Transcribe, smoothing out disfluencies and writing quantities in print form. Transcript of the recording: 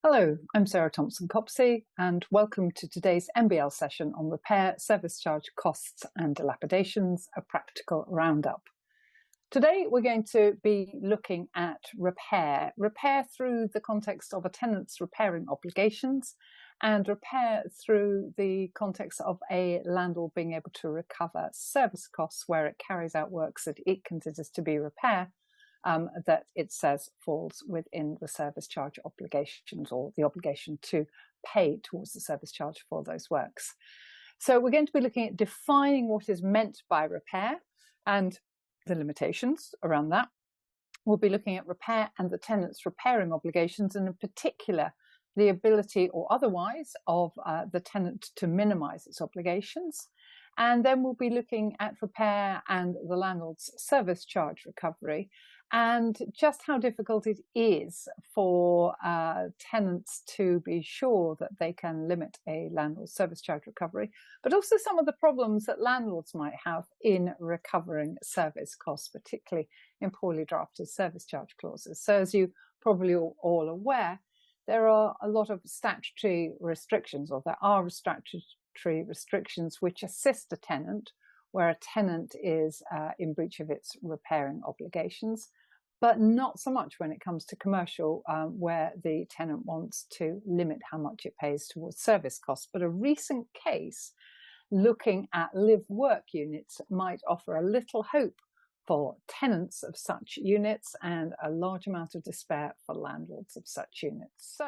Hello, I'm Sarah Thompson-Copsey and welcome to today's MBL session on repair, service charge costs and dilapidations, a practical roundup. Today we're going to be looking at repair through the context of a tenant's repairing obligations and repair through the context of a landlord being able to recover service costs where it carries out works that it considers to be repair that it says falls within the service charge obligations or the obligation to pay towards the service charge for those works. So we're going to be looking at defining what is meant by repair and the limitations around that. We'll be looking at repair and the tenant's repairing obligations, and in particular the ability or otherwise of the tenant to minimise its obligations. And then we'll be looking at repair and the landlord's service charge recovery and just how difficult it is for tenants to be sure that they can limit a landlord's service charge recovery, but also some of the problems that landlords might have in recovering service costs, particularly in poorly drafted service charge clauses. So as you probably all aware, there are a lot of statutory restrictions, or there are statutory restrictions which assist a tenant where a tenant is in breach of its repairing obligations, but not so much when it comes to commercial, where the tenant wants to limit how much it pays towards service costs. But a recent case looking at live-work units might offer a little hope for tenants of such units and a large amount of despair for landlords of such units. So